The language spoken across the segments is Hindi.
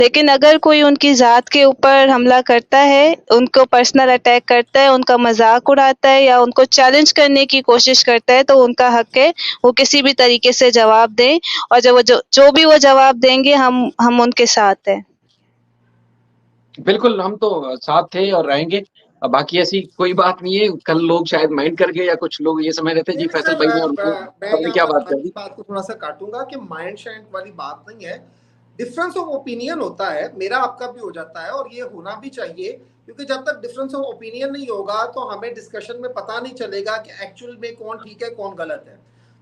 लेकिन अगर कोई उनकी ज़ात के ऊपर हमला करता है, उनको पर्सनल अटैक करता है, उनका मज़ाक उड़ाता है या उनको चैलेंज करने की कोशिश करता है, तो उनका हक है, वो किसी भी तरीके से जवाब दें और जब वो जो भी वो जवाब देंगे हम उनके साथ हैं। बिल्कुल, हम तो साथ थे और रहेंगे। बाकी ऐसी कोई बात नहीं है, कल लोग शायद माइंड कर गए या कुछ लोग ये समझ रहे थे जी नहीं नहीं फैसल सर, भाई ने और मैं सबने यहाँ क्या पर बात कर आपकी दी। बात को थोड़ा सा काटूंगा कि माइंड शाइंड वाली बात नहीं है। डिफरेंस ऑफ ओपिनियन होता है, मेरा आपका भी हो जाता है और ये होना भी चाहिए, क्योंकि जब तक डिफरेंस ऑफ ओपिनियन नहीं होगा तो हमें डिस्कशन में पता नहीं चलेगा कि एक्चुअल में कौन ठीक है कौन गलत है।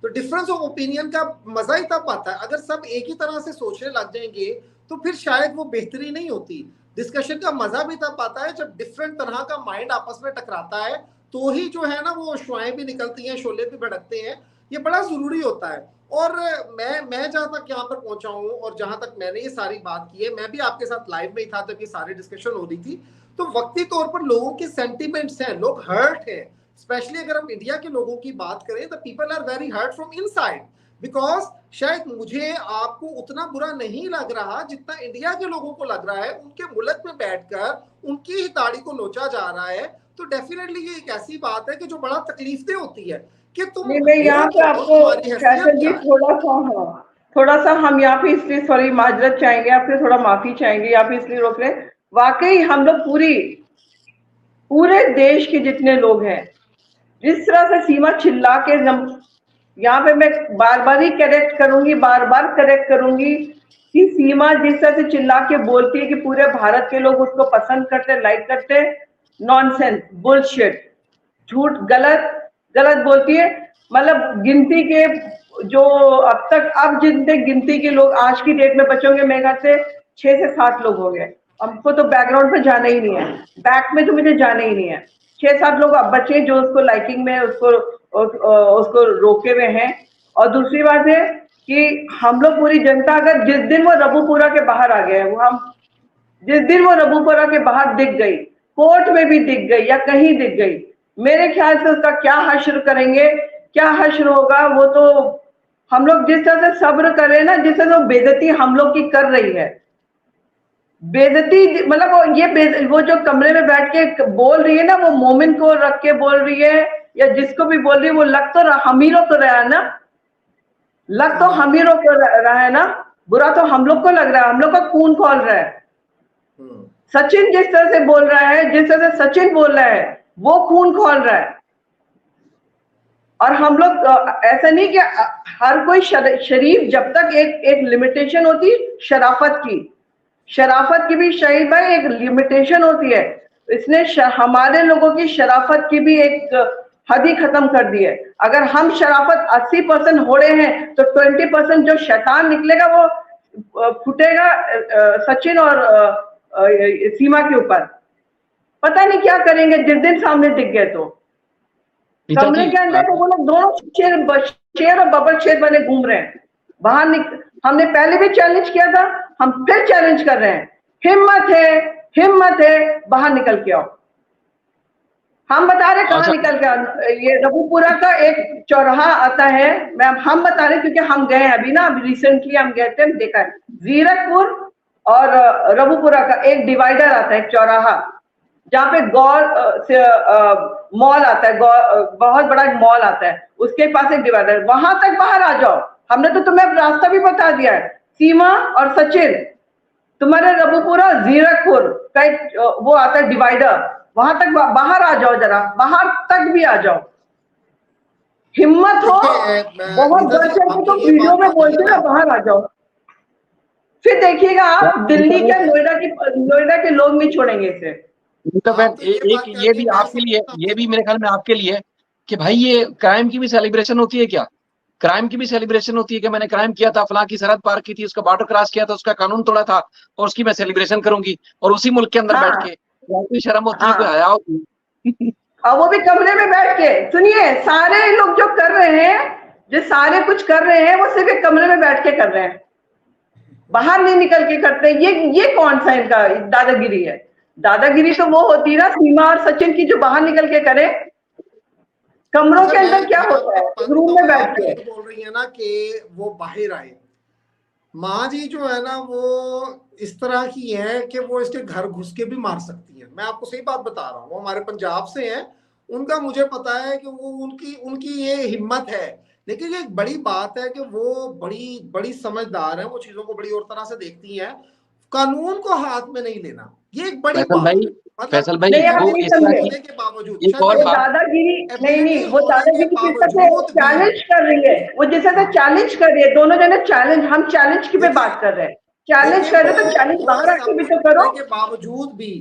तो डिफरेंस ऑफ ओपिनियन का मजा ही तब आता है, अगर सब एक ही तरह से सोचने लग जाएंगे तो फिर शायद वो बेहतरी नहीं होती। डिस्कशन का मजा भी तब आता है जब डिफरेंट तरह का माइंड आपस में टकराता है, तो ही जो है ना वो शुआएं भी निकलती हैं, शोले भी भड़कते हैं। ये बड़ा जरूरी होता है। और मैं जहां तक यहाँ पर पहुंचा हूँ और जहां तक मैंने ये सारी बात की है, मैं भी आपके साथ लाइव में ही था जब ये सारी डिस्कशन हो रही थी। तो वक्ती तौर पर लोगों के सेंटिमेंट्स हैं, लोग हर्ट हैं। स्पेशली अगर हम इंडिया के लोगों की बात करें, the people are very hurt from inside, because शायद मुझे आपको उतना बुरा नहीं लग रहा जितना इंडिया के लोगों को लग रहा है। उनके मुल्क में बैठकर उनकी ही दाढ़ी को नोचा जा रहा है। तो डेफिनेटली ये एक ऐसी बात है कि जो बड़ा तकलीफदेह होती है कि तुम नहीं, मैं यहाँ हो पे कौन, आपको तुम्हारी हैसियत फैसल जी क्या है। थोड़ा सा हम यहाँ पे इसलिए सॉरी माजरत चाहेंगे आपसे, थोड़ा माफी चाहेंगे, यहाँ पे इसलिए रोक रहे हैं। वाकई हम लोग पूरे देश के जितने लोग हैं, जिस तरह से सीमा चिल्ला के यहाँ पे मैं बार बार ही बार बार करेक्ट करूंगी कि सीमा जिस तरह से चिल्ला के बोलती है कि पूरे भारत के लोग उसको पसंद करते, लाइक करते, नॉनसेंस, बुलशिट, झूठ, गलत बोलती है। मतलब गिनती के जो अब जितने गिनती के लोग आज की डेट में बचोगे, मेरे ख्याल से 6 से 7 लोग हो गए। हमको तो बैकग्राउंड पे जाना ही नहीं है, बैक में तो मुझे जाना ही नहीं है। 6-7 लोग अब बचे जो उसको लाइकिंग में उसको रोके हुए हैं। और दूसरी बात है कि हम लोग पूरी जनता, अगर जिस दिन वो रबूपुरा के बाहर आ गए, जिस दिन वो रबूपुरा के बाहर दिख गई, कोर्ट में भी दिख गई या कहीं दिख गई, मेरे ख्याल से उसका क्या हश्र करेंगे, क्या हश्र होगा, वो तो हम लोग जिस तरह से सब्र करें ना, जिस तरह से बेइज्जती हम लोग की कर रही है, बेइज्जती मतलब वो जो कमरे में बैठ के बोल रही है ना, वो मोमिन को रख के बोल रही है या जिसको भी बोल रही है, वो लग तो हम ही लोग को रहा है ना, लग तो हम ही लोग को रहा है ना, बुरा तो हम लोग को लग रहा है, हम लोग का खून खोल रहा है। सचिन जिस तरह से बोल रहा है, जिस तरह से सचिन बोल रहा है, वो खून खोल रहा है। और हम लोग ऐसा नहीं कि हर कोई शरीफ, जब तक एक लिमिटेशन होती शराफत की भी शहीद भाई एक लिमिटेशन होती है। इसने हमारे लोगों की शराफत की भी एक हद ही खत्म कर दी है। अगर हम शराफत 80% हो रहे हैं तो 20% जो शैतान निकलेगा वो फुटेगा सचिन और सीमा के ऊपर। पता नहीं क्या करेंगे जिस दिन सामने दिख गए तो। कमरे के अंदर तो वो लोग दोनों शेर और बबल शेर बने घूम रहे हैं। हमने पहले भी चैलेंज किया था, हम फिर चैलेंज कर रहे हैं। हिम्मत है, बाहर निकल के आओ। हम बता रहे कहाँ निकल के आओ। ये रबूपुरा का एक चौराहा आता है, हम बता रहे क्योंकि हम गए अभी ना, अभी रिसेंटली हम गए थे, हम देखा है जीरकपुर और रबूपुरा का एक डिवाइडर आता है, एक चौराहा, जहाँ पे मॉल आता है, बहुत बड़ा मॉल आता है, उसके पास एक डिवाइडर, वहां तक बाहर आ जाओ। हमने तो तुम्हें रास्ता भी बता दिया है। सीमा और सचिन, तुम्हारे रबूपुरा जीरकपुर का एक वो आता है डिवाइडर, वहां तक बाहर आ जाओ, जरा बाहर तक भी आ जाओ। हिम्मत हो, बहुत बढ़ चढ़ के तो वीडियो में बोलते ना, बाहर आ जाओ। फिर देखिएगा आप दिल्ली के नोएडा के लोग नहीं छोड़ेंगे इसे। एक ये भी आपके लिए, ये भी मेरे ख्याल में आपके लिए कि भाई ये क्राइम की भी सेलिब्रेशन होती है क्या? क्राइम की भी सेलिब्रेशन होती है कि मैंने क्राइम किया था, फलां की सरहद पार की थी, उसका बॉर्डर क्रॉस किया था, उसका कानून तोड़ा था और उसकी मैं सेलिब्रेशन करूंगी और उसी मुल्क के अंदर बैठ के शर्म होती है, कोई हया होती है। और वो भी कमरे में बैठ के। सुनिए, सारे लोग जो कर रहे हैं, जो सारे कुछ कर रहे हैं, वो सिर्फ एक कमरे में बैठ के कर रहे हैं, बाहर नहीं निकल के करते। ये कौन सा इनका दादागिरी है? दादागिरी तो वो होती है ना सीमा और सचिन की, जो बाहर निकल के करे। कमरों के अंदर क्या होता है, रूम में बैठ के बोल रही है ना कि वो बाहर आए। माँ जी जो है ना वो इस तरह की है कि वो इसके घर घुस के भी मार सकती है। मैं आपको सही बात बता रहा हूँ, वो हमारे पंजाब से हैं, उनका मुझे पता है कि वो उनकी उनकी ये हिम्मत है। लेकिन ये एक बड़ी बात है कि वो बड़ी बड़ी समझदार है, वो चीजों को बड़ी और तरह से देखती हैं। कानून को हाथ में नहीं लेना, ये एक बड़ी फैसल बात भाई, है। मतलब फैसल भाई, नहीं, आप वो नहीं इस तरह समझे। की होने के बावजूद, एक और वो बात। दादागिरी नहीं एबिलिटी नहीं, वो होने के दादागिरी किस तरह से बावजूद भी, चैलेंज कर रही है, वो जिस तरह से चैलेंज कर रही है, दोनों जने चैलेंज, हम चैलेंज की पे देखिए बात कर रहे हैं, चैलेंज देखिए कर रहे हो तो चैलेंज वो बाहर आके सब भी कुछ तो करो। होने के बावजूद भी,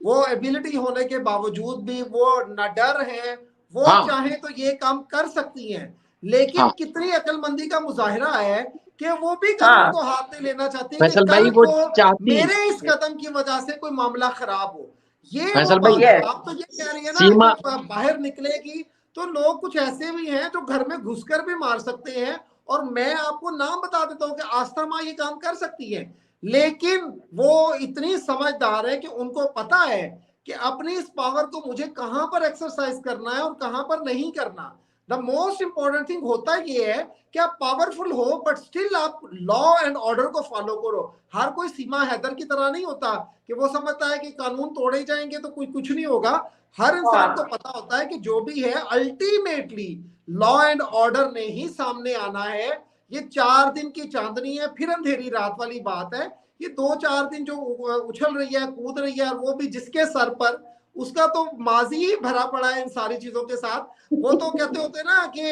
वो एबिलिटी होने के बावजूद भी वो न डर है, वो हाँ चाहे तो ये काम कर सकती हैं। लेकिन हाँ कितनी अक्लमंदी का मुजाहिरा है कि वो भी कानून हाँ, को हाथ में लेना चाहती है कि फैसल भाई, कल वो को चाहती, मेरे इस कदम की वजह से कोई मामला खराब हो। ये वो फैसल भाई, बात है। यस, आप तो ये कह रही है ना सीमा, कि बाहर निकलेगी, तो लोग कुछ ऐसे भी हैं जो घर में घुसकर भी मार सकते हैं। और मैं आपको नाम बता देता हूं कि आस्था माँ ये काम कर सकती है। लेकिन वो इतनी समझदार है कि उनको पता है कि अपनी इस पावर को मुझे कहां पर एक्सरसाइज करना है और कहां पर नहीं करना। द मोस्ट इंपॉर्टेंट थिंग होता ये है कि आप पावरफुल हो बट स्टिल आप लॉ एंड ऑर्डर को फॉलो करो। हर कोई सीमा हैदर की तरह नहीं होता कि वो समझता है कि कानून तोड़े जाएंगे तो कुछ नहीं होगा। हर इंसान को हाँ पता होता है कि जो भी है अल्टीमेटली लॉ एंड ऑर्डर ने ही सामने आना है। ये 4 दिन की चांदनी है, फिर अंधेरी रात वाली बात है। ये 2-4 दिन जो उछल रही है, कूद रही है, और वो भी जिसके सर पर, उसका तो माजी ही भरा पड़ा है इन सारी चीजों के साथ। वो तो कहते होते ना कि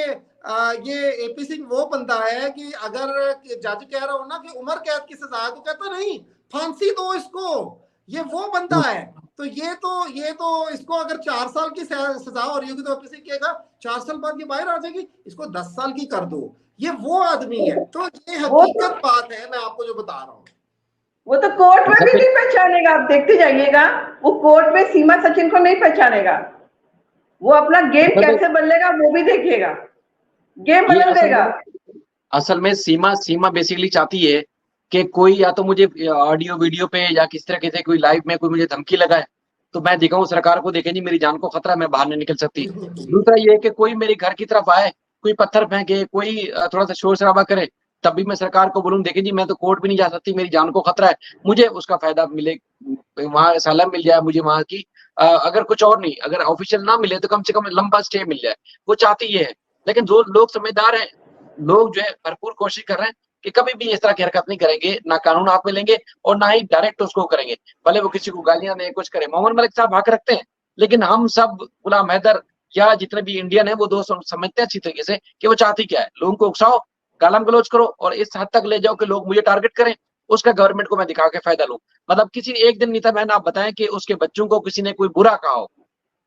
ये एपी सिंह वो बंदा है कि अगर जज कह रहा हो ना कि उम्र कैद की सजा है, तो कहता नहीं, फांसी दो इसको। ये वो बंदा है। तो ये तो इसको अगर 4 साल की सजा हो रही होगी तो एपी सिंह कहेगा 4 साल बाद ये बाहर आ जाएगी, इसको 10 साल की कर दो। ये वो आदमी है। तो ये वो तो हकीकत बात है, मैं आपको जो बता रहा हूँ। वो तो कोर्ट में फैसल भी भाई, नहीं पहचानेगा, आप देखते जाइएगा, वो कोर्ट में सीमा सचिन को नहीं पहचानेगा, वो अपना गेम फैसल भाई, कैसे बदलेगा वो भी देखेगा, गेम ये बदल देगा। असल में सीमा सीमा बेसिकली चाहती है कि कोई या तो मुझे ऑडियो वीडियो पे या किस तरह से कोई लाइव में कोई मुझे धमकी लगाए, तो मैं दिखाऊं सरकार को, देखें जी मेरी जान को खतरा है, मैं बाहर नहीं निकल सकती। दूसरा ये है कि कोई मेरे घर की तरफ आए, कोई पत्थर फेंके, कोई थोड़ा सा शोर शराबा करे, तब भी मैं सरकार को बोलूं देखें जी मैं तो कोर्ट भी नहीं जा सकती, मेरी जान को खतरा है, मुझे उसका फायदा मिले, वहां असलम मिल जाए मुझे वहां की, अगर कुछ और नहीं, अगर ऑफिशियल ना मिले तो कम से कम लंबा स्टे मिल जाए। वो चाहती ये है। लेकिन जो लोग समझदार हैं, लोग जो है भरपूर कोशिश कर रहे हैं कि कभी भी इस तरह की हरकत नहीं करेंगे, ना कानून हाथ में लेंगे और ना ही डायरेक्ट उसको करेंगे, भले वो किसी को गालियां दें, कुछ करें। मोहम्मद मलिक साहब हक रखते हैं, लेकिन हम सब गुलाम हैदर या जितने भी इंडियन है वो दोस्त समझते हैं अच्छी तरीके से कि वो चाहती क्या है। लोगों को उकसाओ, गालम गलौज करो और इस हद तक ले जाओ कि लोग मुझे टारगेट करें, उसका गवर्नमेंट को मैं दिखा के फायदा लूं। मतलब किसी एक दिन नहीं था, मैंने आप बताएं कि उसके बच्चों को किसी ने कोई बुरा कहा हो,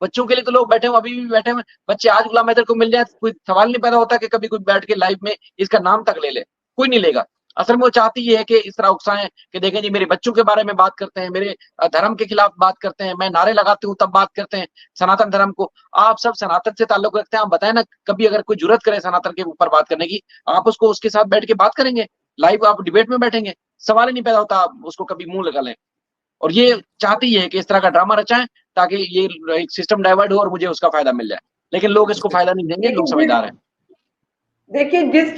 बच्चों के लिए तो लोग बैठे हुए, अभी भी बैठे हुए बच्चे, आज गुलाम हैदर को मिल जाए कोई सवाल नहीं पैदा होता कि कभी कोई बैठ के लाइव में इसका नाम तक ले ले, कोई नहीं लेगा। असल में वो चाहती ये है कि इस तरह उकसाएं कि देखें जी मेरे बच्चों के बारे में बात करते हैं, मेरे धर्म के खिलाफ बात करते हैं, मैं नारे लगाती हूँ तब बात करते हैं सनातन धर्म को। आप सब सनातन से ताल्लुक रखते हैं, आप बताएं ना, कभी अगर कोई जुर्रत करे सनातन के ऊपर बात करने की, आप उसको उसके साथ बैठ के बात करेंगे, लाइव आप डिबेट में बैठेंगे, सवाल ही नहीं पैदा होता आप उसको कभी मुंह लगा लें। और ये चाहती है कि इस तरह का ड्रामा रचाएं ताकि ये एक सिस्टम डाइवर्ट हो और मुझे उसका फायदा मिल जाए, लेकिन लोग इसको फायदा नहीं देंगे, लोग लेकिन समझदार हैं। देखिए, जिस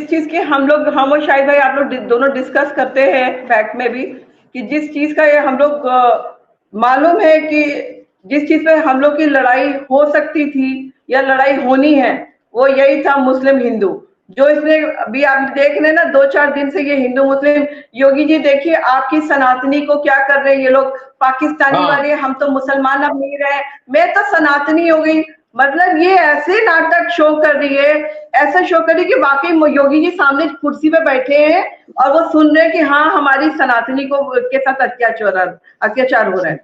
चीज की हम और शाहिद भाई आप लोग दोनों डिस्कस करते हैं फैक्ट में भी, कि जिस चीज का ये हम लोग मालूम है कि जिस चीज पे हम लोग की लड़ाई हो सकती थी या लड़ाई होनी है, वो यही था मुस्लिम हिंदू। जो इसमें अभी आप देख रहे हैं ना, 2-4 दिन से ये हिंदू मुस्लिम, योगी जी देखिए आपकी सनातनी को क्या कर रहे हैं ये लोग, पाकिस्तानी हाँ वाले, हम तो मुसलमान अब नहीं रहे, मैं तो सनातनी हो गई। मतलब ये ऐसे नाटक शो कर रही है, ऐसा शो कर रही है कि वाकई योगी जी सामने कुर्सी पे बैठे हैं और वो सुन रहे हैं कि हाँ हमारी सनातनी को के साथ अत्याचार हो रहा है।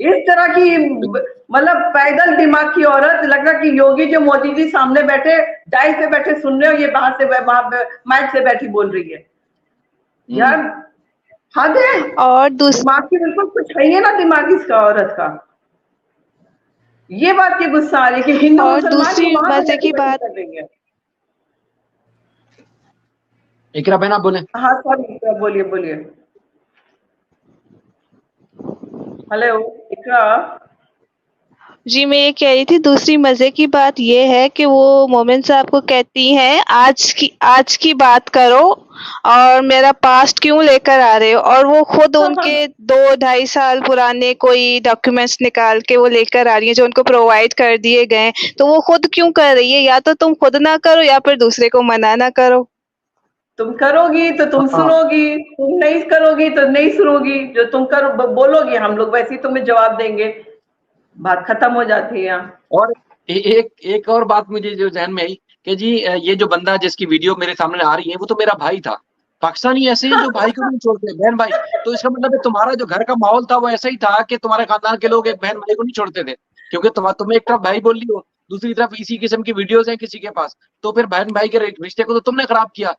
इस तरह की मतलब पैदल दिमाग की औरत, लग रहा कि योगी जो मोदी जी सामने बैठे डाइस पे बैठे सुन रहे हो, ये बाहर से वहां माइक से बैठी बोल रही है। यार हद है, और दिमाग की बिल्कुल कुछ है ही ना दिमाग इसका औरत का। ये बात की गुस्सा आ रही है कि हिंदू और मुसलमान को दूसरी वहां पे मजे जाके की बैठी बात, कर रही है। इकरा बहन आप बोले। हाँ सॉरी, बोलिए बोलिए। हेलो इकरा। जी, मैं ये कह रही थी दूसरी मज़े की बात ये है कि वो मोमिन साहब को कहती हैं आज की बात करो और मेरा पास्ट क्यों लेकर आ रहे हो? और वो खुद उनके 2 ढाई साल पुराने कोई डॉक्यूमेंट्स निकाल के वो लेकर आ रही हैं जो उनको प्रोवाइड कर दिए गए हैं। तो वो खुद क्यों कर रही है? या तो तुम खुद ना करो या फिर दूसरे को मना ना करो। तुम करोगी तो तुम हाँ सुनोगी, तुम नहीं करोगी तो नहीं सुनोगी, जो तुम करो बोलोगी हम लोग वैसे ही तुम्हें जवाब देंगे, बात खत्म हो जाती है यहाँ। और एक और बात मुझे जो ज़हन में आई कि जी ये जो बंदा जिसकी वीडियो मेरे सामने आ रही है वो तो मेरा भाई था। पाकिस्तानी ऐसे हैं जो भाई को नहीं छोड़ते, बहन भाई। तो इसका मतलब है तुम्हारा जो घर का माहौल था वो ऐसा ही था कि तुम्हारे खानदान के लोग एक बहन भाई को नहीं छोड़ते थे, क्योंकि तुम्हें एक तरफ भाई बोल रही हो, दूसरी तरफ इसी किस्म की वीडियोस हैं किसी के पास, तो फिर बहन भाई के रिश्ते को तो तुमने खराब किया।